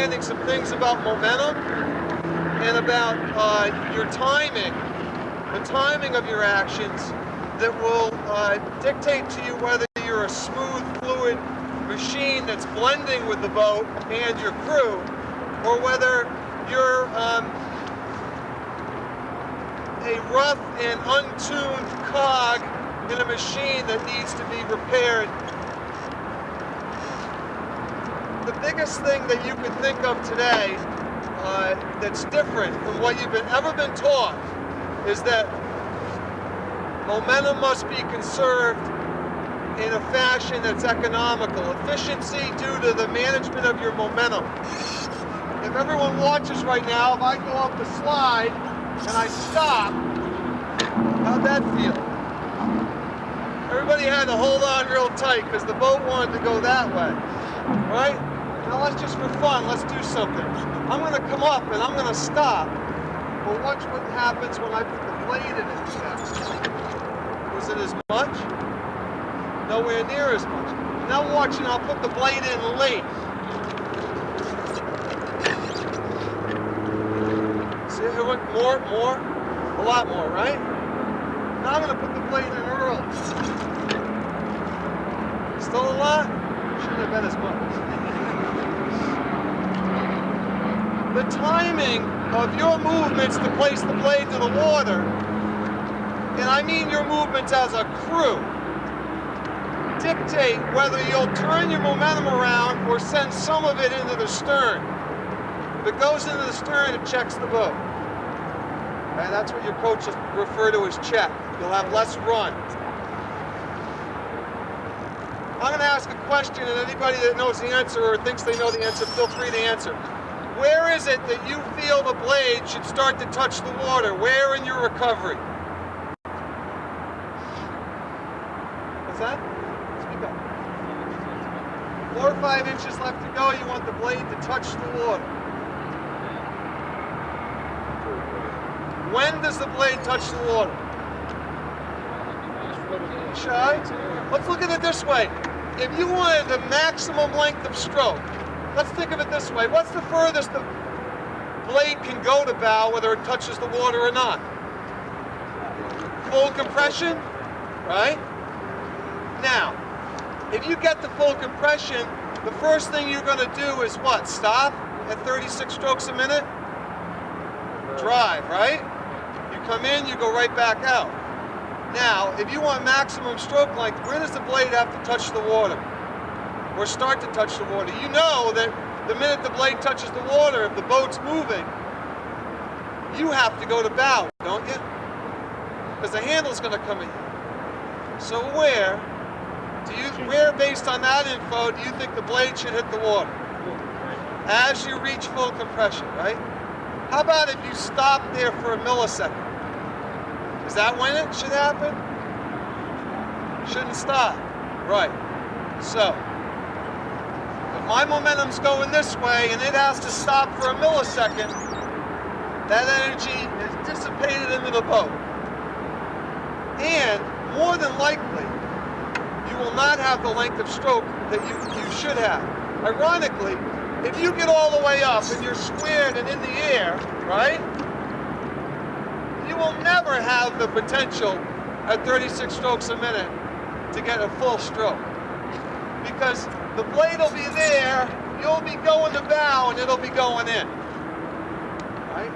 understanding some things about momentum and about your timing, the timing of your actions that will dictate to you whether you're a smooth, fluid machine that's blending with the boat and your crew, or whether you're a rough and untuned cog in a machine that needs to be repaired. The biggest thing that you can think of today that's different from what you've ever been taught is that momentum must be conserved in a fashion that's economical. Efficiency due to the management of your momentum. If everyone watches right now, if I go up the slide and I stop, how'd that feel? Everybody had to hold on real tight because the boat wanted to go that way, right? Now let's just for fun, let's do something. I'm gonna come up and I'm gonna stop. Well, watch what happens when I put the blade in it. Was it as much? Nowhere near as much. Now watch, and I'll put the blade in late. See, it went more, a lot more, right? Now I'm gonna put the blade in early. Still a lot? Shouldn't have been as much. The timing of your movements to place the blade to the water, and I mean your movements as a crew, dictate whether you'll turn your momentum around or send some of it into the stern. If it goes into the stern, it checks the boat. Okay, that's what your coaches refer to as check. You'll have less run. I'm going to ask a question, and anybody that knows the answer or thinks they know the answer, feel free to answer. Where is it that you feel the blade should start to touch the water? Where in your recovery? What's that? Speak up. 4 or 5 inches left to go. You want the blade to touch the water. When does the blade touch the water? Shy? Let's look at it this way. If you wanted the maximum length of stroke, let's think of it this way. What's the furthest the blade can go to bow, whether it touches the water or not? Full compression, right? Now, if you get the full compression, the first thing you're going to do is what? Stop at 36 strokes a minute? Drive, right? You come in, you go right back out. Now, if you want maximum stroke length, where does the blade have to touch the water? Or start to touch the water? You know that the minute the blade touches the water, if the boat's moving, you have to go to bow, don't you? Because the handle's going to come in. So where based on that info, do you think the blade should hit the water? As you reach full compression, right? How about if you stop there for a millisecond? Is that when it should happen? Shouldn't stop. Right. So, if my momentum's going this way and it has to stop for a millisecond, that energy is dissipated into the boat. And more than likely, you will not have the length of stroke that you should have. Ironically, if you get all the way up and you're squared and in the air, right? You will never have the potential at 36 strokes a minute to get a full stroke. Because the blade will be there, you'll be going to bow, and it'll be going in. Right?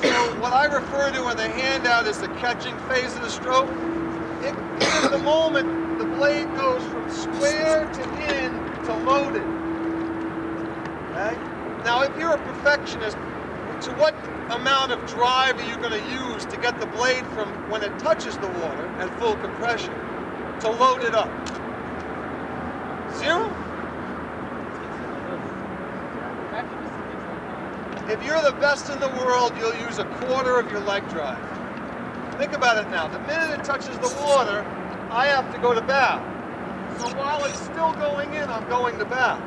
So what I refer to in the handout is the catching phase of the stroke. It is the moment the blade goes from square to in to loaded. Okay? Now, if you're a perfectionist, to what amount of drive are you going to use to get the blade from when it touches the water at full compression to load it up? 0? If you're the best in the world, you'll use a quarter of your leg drive. Think about it now. The minute it touches the water, I have to go to bow. So while it's still going in, I'm going to bow.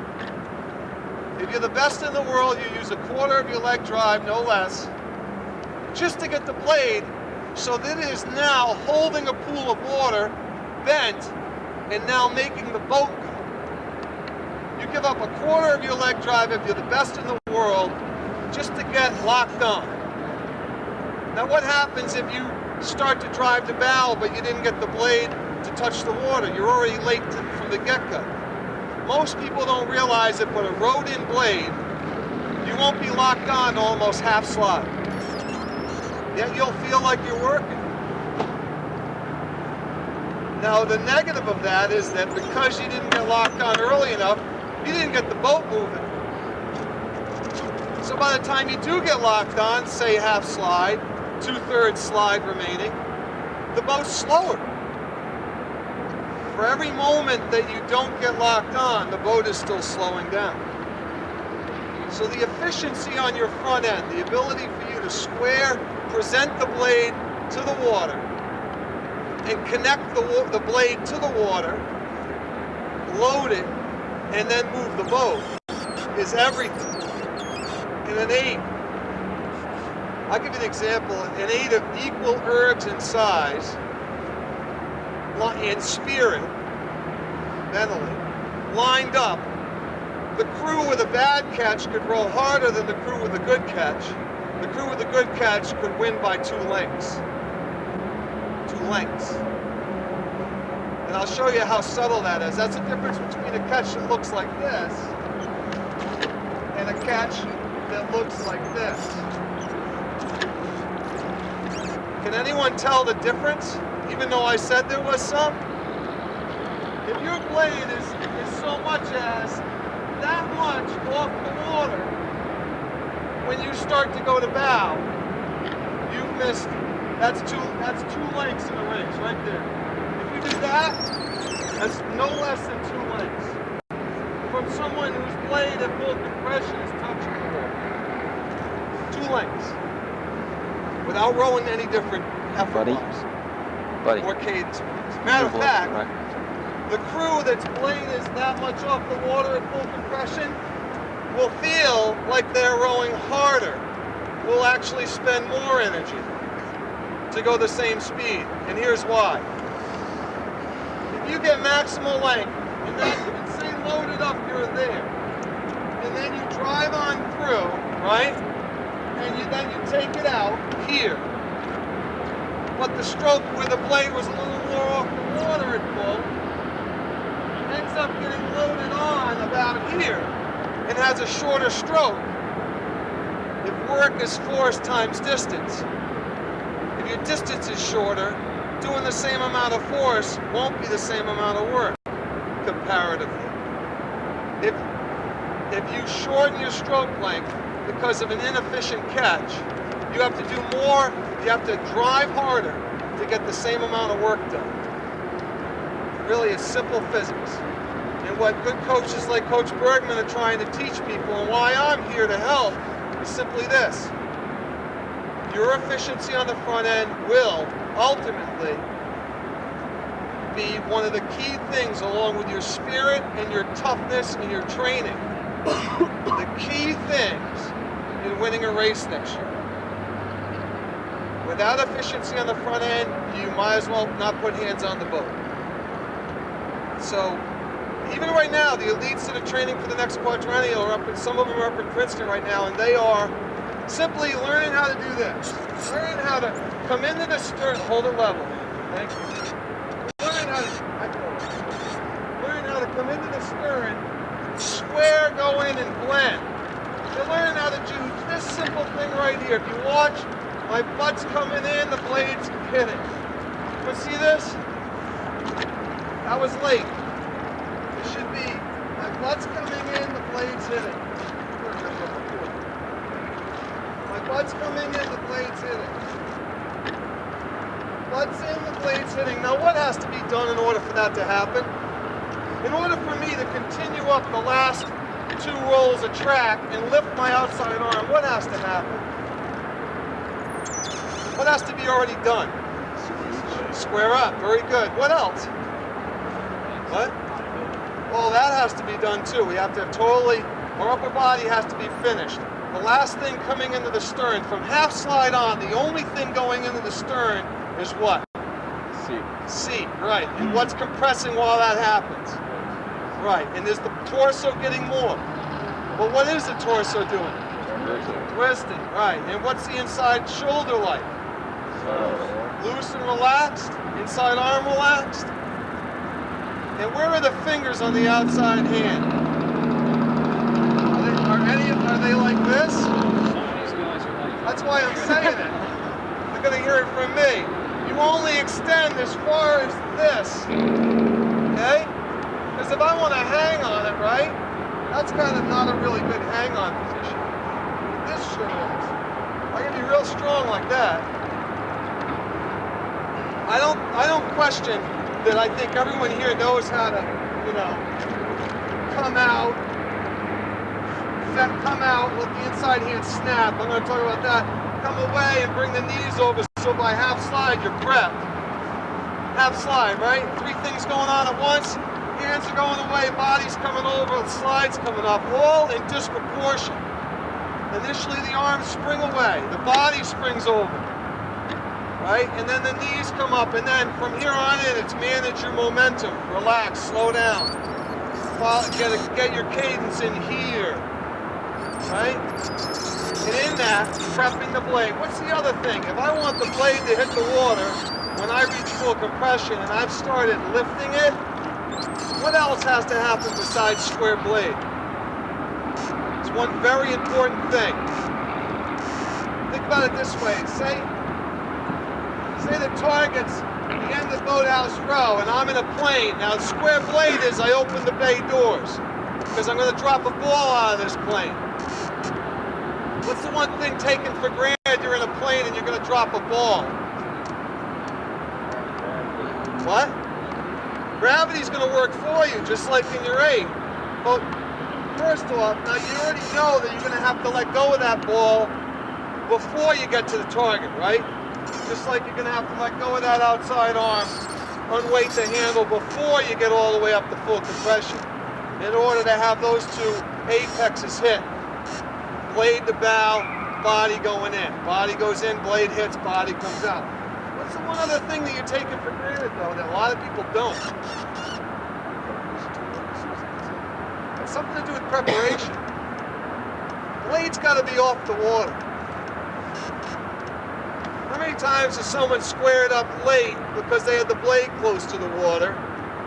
If you're the best in the world, you use a quarter of your leg drive, no less, just to get the blade so that it is now holding a pool of water bent and now making the boat go. You give up a quarter of your leg drive if you're the best in the world just to get locked on. Now what happens if you start to drive the bow but you didn't get the blade to touch the water? You're already late from the get-go. Most people don't realize it, but a rode-in blade, you won't be locked on to almost half slide. Yet you'll feel like you're working. Now the negative of that is that because you didn't get locked on early enough, you didn't get the boat moving. So by the time you do get locked on, say half slide, 2/3 slide remaining, the boat's slower. For every moment that you don't get locked on, the boat is still slowing down. So the efficiency on your front end, the ability for you to square, present the blade to the water, and connect the blade to the water, load it, and then move the boat is everything. In an 8, I'll give you an example, an 8 of equal ergs in size, in spirit, mentally, lined up, the crew with a bad catch could row harder than the crew with a good catch. The crew with a good catch could win by 2 lengths. 2 lengths. And I'll show you how subtle that is. That's the difference between a catch that looks like this and a catch that looks like this. Can anyone tell the difference? Even though I said there was some? If your blade is so much as that much off the water, when you start to go to bow, you've missed, that's two lengths in a race right there. If you do that, that's no less than 2 lengths. From someone whose blade at full compression is touching the water. 2 lengths. Without rowing any different effort-wise. Or cadence. Matter of fact, the crew that's blade is that much off the water at full compression will feel like they're rowing harder, will actually spend more energy to go the same speed. And here's why. If you get maximal length, and then say loaded up, you're there, and then you drive on through, right? And then you take it out here. But the stroke where the blade was a little more off the water at full ends up getting loaded on about here and has a shorter stroke. If work is force times distance, if your distance is shorter, doing the same amount of force won't be the same amount of work, comparatively. If you shorten your stroke length because of an inefficient catch, you have to do more, you have to drive harder to get the same amount of work done. Really, it's simple physics. And what good coaches like Coach Bergman are trying to teach people, and why I'm here to help, is simply this. Your efficiency on the front end will ultimately be one of the key things, along with your spirit and your toughness and your training. The key things in winning a race next year. Without efficiency on the front end, you might as well not put hands on the boat. So, even right now, the elites that are training for the next quadrennial are some of them are up in Princeton right now, and they are simply learning how to do this. Learning how to come into the stern, hold it level. Thank you. Learning how to come into the stern, square, go in, and blend. They're learning how to do this simple thing right here. If you watch, my butt's coming in, the blade's hitting. But see this? That was late. It should be, my butt's coming in, the blade's hitting. My butt's coming in, the blade's hitting. Butt's in, the blade's hitting. Now what has to be done in order for that to happen? In order for me to continue up the last 2 rolls of track and lift my outside arm, what has to happen? What has to be already done? Square up, very good. What else? What? Well, that has to be done too. We have to have our upper body has to be finished. The last thing coming into the stern, from half slide on, the only thing going into the stern is what? Seat. Seat, right. And what's compressing while that happens? Right, and is the torso getting more? Well, what is the torso doing? Twisting, right. And what's the inside shoulder like? Loose and relaxed? Inside arm relaxed? And where are the fingers on the outside hand? Are they like this? That's why I'm saying it. They're going to hear it from me. You only extend as far as this. Okay? Because if I want to hang on it, right? That's kind of not a really good hang-on position. This sure is. I can be real strong like that. I don't question that. I think everyone here knows how to, you know, come out, let the inside hand snap. I'm going to talk about that. Come away and bring the knees over, so by half slide you're prepped. Half slide, right? Three things going on at once. Hands are going away, body's coming over, slides coming up, all in disproportion. Initially the arms spring away, the body springs over, right? And then the knees come up, and then from here on in, it's manage your momentum, relax, slow down. Get your cadence in here, right? And in that, prepping the blade. What's the other thing? If I want the blade to hit the water, when I reach full compression and I've started lifting it, what else has to happen besides square blade? It's one very important thing. Think about it this way. Say the target's the end of boathouse row and I'm in a plane. Now the square blade is I open the bay doors because I'm going to drop a ball out of this plane. What's the one thing taken for granted? You're in a plane and you're going to drop a ball. What? Gravity's going to work for you, just like in your aim. But first off, now you already know that you're going to have to let go of that ball before you get to the target, right? Just like you're going to have to let go of that outside arm, unweight the handle before you get all the way up to full compression, in order to have those two apexes hit. Blade to bow, body going in. Body goes in, blade hits, body comes out. What's the one other thing that you're taking for granted, though, that a lot of people don't? It's something to do with preparation. Blade's got to be off the water. How many times has someone squared up late because they had the blade close to the water,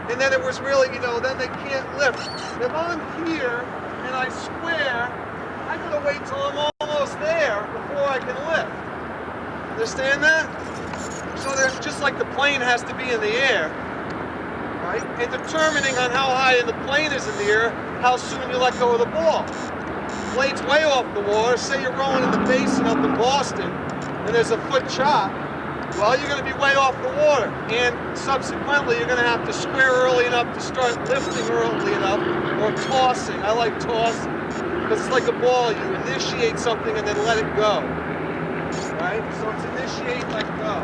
and then it was really, you know, then they can't lift? If I'm here and I square, I gotta wait till I'm almost there before I can lift. Understand that? So there's just like the plane has to be in the air, right? And determining on how high the plane is in the air, how soon you let go of the ball. Blade's way off the water. Say you're rowing in the basin up in Boston, and there's a foot chop. Well, you're going to be way off the water, and subsequently you're going to have to square early enough to start lifting early enough, or tossing. I like tossing because it's like a ball. You initiate something and then let it go, right? So it's initiate, let go.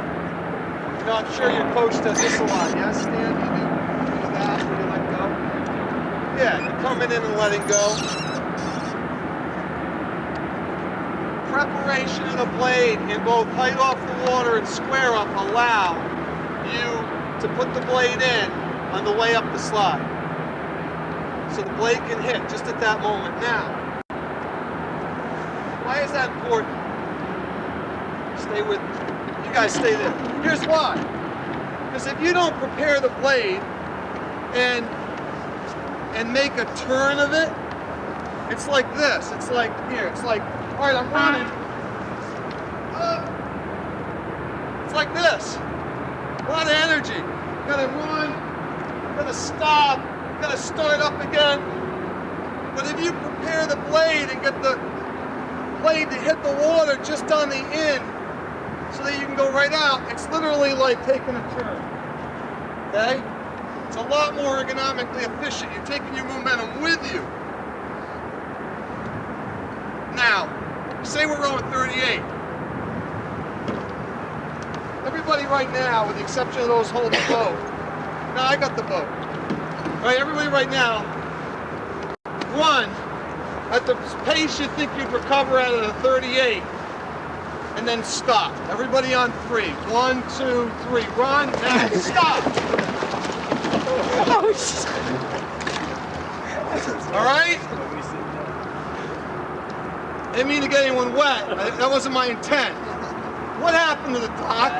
You know, I'm sure your coach does this a lot. Yes, Stan, you do that when you let go? Yeah, you're coming in and letting go. Preparation of the blade in both height off the water and square up allow you to put the blade in on the way up the slide. So the blade can hit just at that moment. Now, why is that important? Stay with me. You guys stay there. Here's why. Because if you don't prepare the blade and make a turn of it, it's like this. It's like here. It's like, all right, I'm running. It's like this. A lot of energy. You gotta run, you gotta stop, you gotta start up again. But if you prepare the blade and get the blade to hit the water just on the end, so that you can go right out, it's literally like taking a turn, okay? It's a lot more ergonomically efficient. You're taking your momentum with you. Now, say we're rowing 38. Everybody right now, with the exception of those holding the boat, now I got the boat. All right, everybody right now, run at the pace you think you'd recover out of the 38. And then stop. Everybody on 3. 1, 2, 3. Run, now stop. All right? I didn't mean to get anyone wet. That wasn't my intent. What happened to the dock?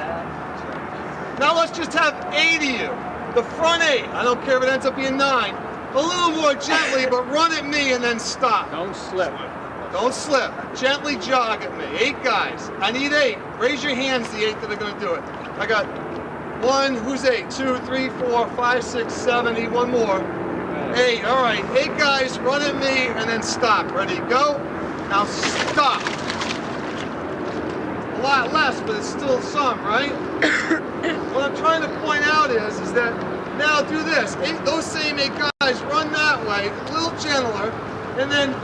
Now let's just have 8 of you. The front 8. I don't care if it ends up being 9. A little more gently, but run at me and then stop. Don't slip. Don't slip. Gently jog at me. 8 guys. I need 8. Raise your hands, the 8 that are going to do it. I got 1. Who's 8? 2, 3, 4, 5, 6, 7. Need 1 more. 8. All right. 8 guys. Run at me and then stop. Ready? Go. Now stop. A lot less, but it's still some, right? What I'm trying to point out is that now do this. Those same 8 guys run that way, a little gentler, and then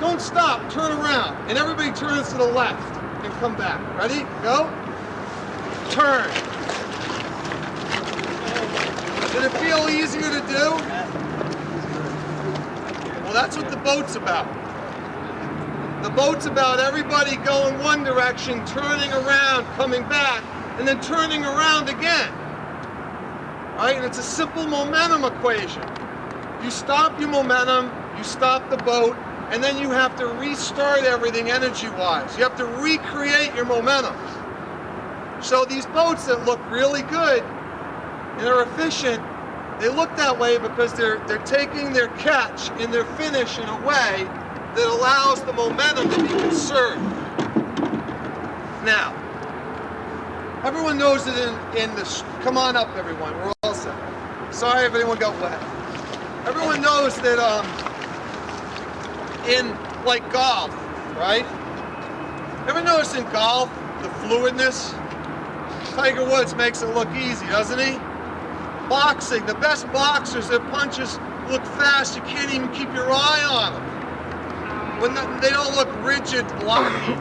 don't stop, turn around. And everybody turns to the left and come back. Ready? Go. Turn. Did it feel easier to do? Well, that's what the boat's about. The boat's about everybody going one direction, turning around, coming back, and then turning around again. Right? And it's a simple momentum equation. You stop your momentum, you stop the boat, and then you have to restart everything energy-wise. You have to recreate your momentum. So these boats that look really good and are efficient, they look that way because they're taking their catch and their finish in a way that allows the momentum to be conserved. Now, everyone knows that in this, come on up everyone, we're all set. Sorry if anyone got wet. Everyone knows that in like golf, right? Ever notice in golf, the fluidness? Tiger Woods makes it look easy, doesn't he? Boxing, the best boxers, their punches look fast, you can't even keep your eye on them. When they don't look rigid, blocky.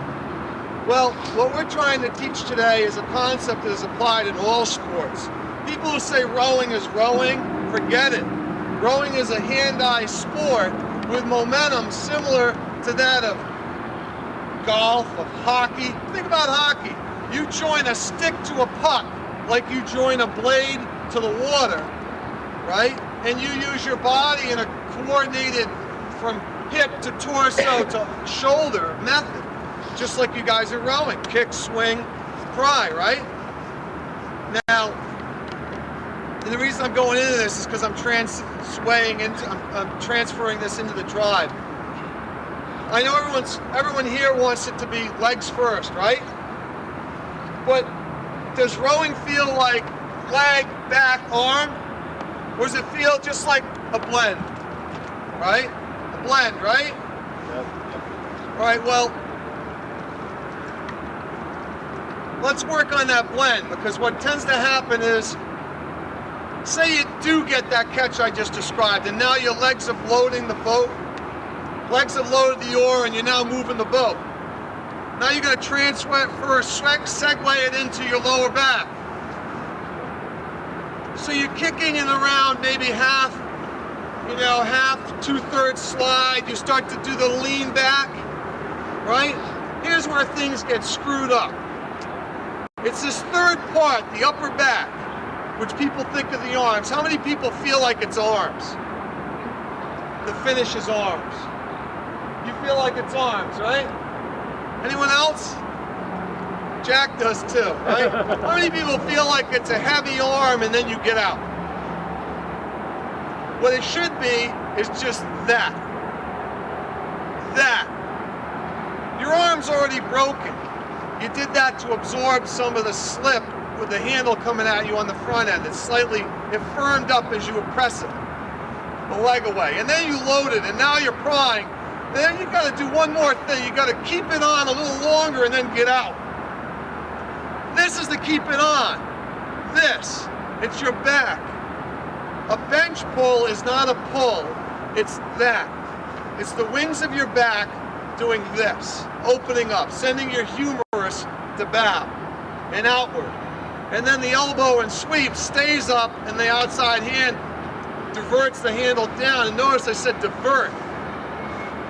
Well, what we're trying to teach today is a concept that is applied in all sports. People who say rowing is rowing, forget it. Rowing is a hand-eye sport with momentum similar to that of golf, of hockey. Think about hockey. You join a stick to a puck like you join a blade to the water, right? And you use your body in a coordinated from hip to torso to shoulder method, just like you guys are rowing. Kick, swing, pry, right? Now, and the reason I'm going into this is because I'm transferring this into the drive. I know everyone here wants it to be legs first, right? But does rowing feel like leg, back, arm? Or does it feel just like a blend, right? Blend, right? Yep. All right, well, let's work on that blend, because what tends to happen is, say you do get that catch I just described, and now your legs are loading the boat, legs have loaded the oar, and you're now moving the boat. Now you're going to transfer it first, segue it into your lower back. So you're kicking it around maybe half, half, 2/3 slide. You start to do the lean back, right? Here's where things get screwed up. It's this third part, the upper back, which people think of the arms. How many people feel like it's arms? The finish is arms. You feel like it's arms, right? Anyone else? Jack does too, right? How many people feel like it's a heavy arm and then you get out? What it should be is just that. That. Your arm's already broken. You did that to absorb some of the slip with the handle coming at you on the front end. It firmed up as you were pressing the leg away. And then you loaded, and now you're prying. Then you got to do one more thing. You got to keep it on a little longer and then get out. This is to keep it on. This. It's your back. A bench pull is not a pull. It's that. It's the wings of your back doing this, opening up, sending your humerus to bow and outward. And then the elbow and sweep stays up, and the outside hand diverts the handle down. And notice I said divert.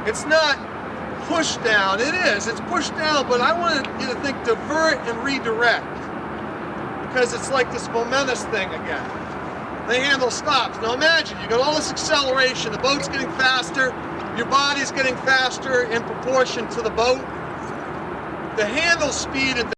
It's not push down. It is. It's push down, but I wanted you to think divert and redirect, because it's like this momentous thing again. the handle stops. Now imagine, you got all this acceleration, the boat's getting faster, your body's getting faster in proportion to the boat. The handle speed at the